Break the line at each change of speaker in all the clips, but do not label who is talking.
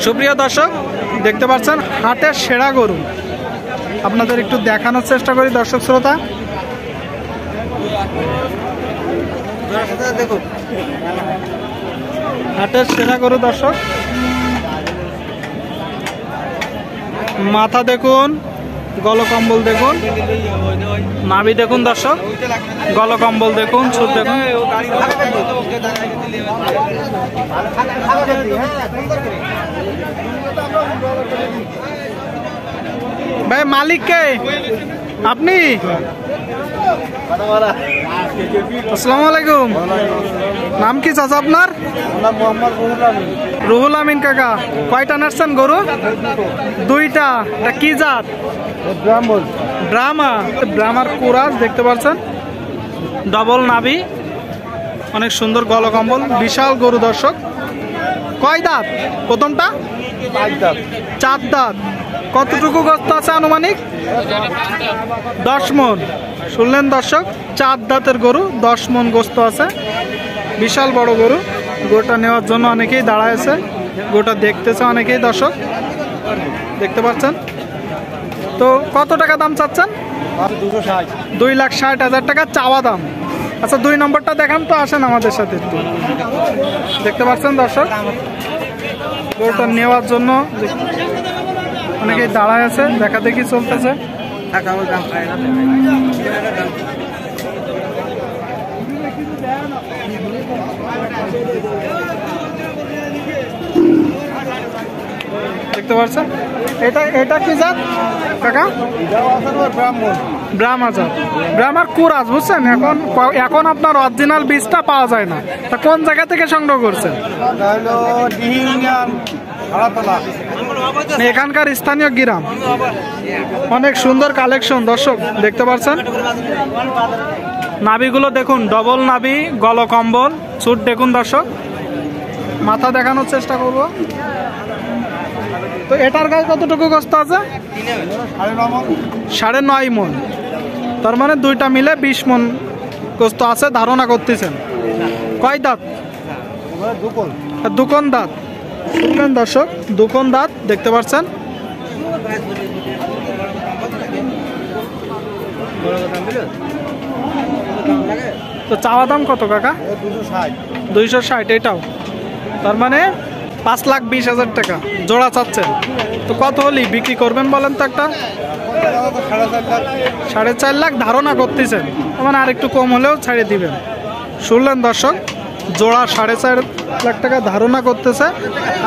সুপ্রিয় দর্শক, দেখতে পাচ্ছেন হাটের সেরা গরু। আপনাদের একটু দেখানোর চেষ্টা করি দর্শক শ্রোতা। দেখুন হাটের সেরা গরু দর্শক। মাথা দেখুন, গলকম্বল দেখুন, নাভি দেখুন দর্শক, গলকম্বল দেখুন, ছুট দেখুন। ভাই মালিক কে? আপনি? আসসালামু আলাইকুম। নাম কি চাচা আপনার? রুহুল আমিন কাকা। কয়টা নাড়ছেন গরু? দুইটা। কি জাত? ব্রাহ্মা। ব্রাহ্মার কুরাজ দেখতে পাচ্ছেন, ডবল নাভি, অনেক সুন্দর গলকম্বল, বিশাল গরু দর্শক। কয় দাঁত প্রথমটা? 4 দাঁত। কতটুকু গোস্ত আছে আনুমানিক? 10 মন। শুনলেন দর্শক, 4 দাঁতের গরু, 10 মন গোস্ত আছে। বিশাল বড় গরু। গরুটা নেওয়ার জন্য অনেকেই দাঁড়ায় আছে, গরুটা দেখতেছে অনেকেই দর্শক, দেখতে পাচ্ছেন। তো কত টাকা দাম চাচ্ছেন? 2,60,000 টাকা চাওয়া দাম। আচ্ছা 2 নম্বরটা দেখান তো, আসেন আমাদের সাথে একটু। দেখতে পাচ্ছেন দর্শক, গরুটা নেওয়ার জন্য অনেকেই দাঁড়ায় আছে, দেখা দেখি চলতেছে। দেখতে পাচ্ছেন, এটা কি জাত কাকা? ব্রাহ্মা জাত। ব্রাহ্মার কুরাজ বুঝছেন। এখন আপনার অরিজিনাল বীজটা পাওয়া যায় না। তা কোন জায়গা থেকে সংগ্রহ করছেন? এখানকার স্থানীয় গ্রাম। অনেক সুন্দর কালেকশন দর্শক, দেখতে পাচ্ছেন। নাভিগুলো দেখুন, ডবল নাভি, গলকম্বল, চুট দেখুন দর্শক। মাথা দেখানোর চেষ্টা করব। তো এটার গায়ে কতটুকু গোস্ত আছে? 9.5 মন। তার মানে দুইটা মিলে 20 মন গোস্ত আছে ধারণা করতেছেন। কয় দাঁত? দুকন দাঁত। শুনলেন দর্শক, দুকন দাঁত দেখতে পাচ্ছেন। তো চাওয়া দাম কত কাকা? 260। এটাও তার মানে 5,20,000 টাকা জোড়া চাচ্ছেন। তো কত হলেই বিক্রি করবেন বলেন তো? একটা 4.5 লাখ ধারণা করতেছেন, মানে আর একটু কম হলেও ছাড়িয়ে দিবেন। শুনলেন দর্শক, জোড়া 4.5 লাখ টাকা ধারণা করতেছে,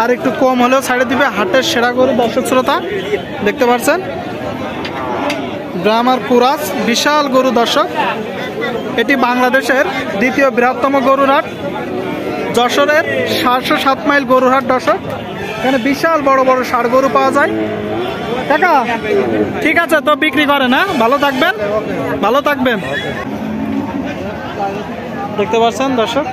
আর একটু কম হলেও ছাড়িয়ে দিবে। হাটের সেরা গরু দর্শক শ্রোতা, দেখতে পাচ্ছেন। ব্রাহ্মার কুরাজ, বিশাল গরু দর্শক। এটি বাংলাদেশের 2য় বৃহত্তম গরুর হাট, যশোরের 707 মাইল গরুর হাট দর্শক। এখানে বিশাল বড় বড় ষাঁড় গরু পাওয়া যায়। কাকা ঠিক আছে, তো বিক্রি করেন। হ্যাঁ, ভালো থাকবেন, ভালো থাকবেন। দেখতে পাচ্ছেন দর্শক।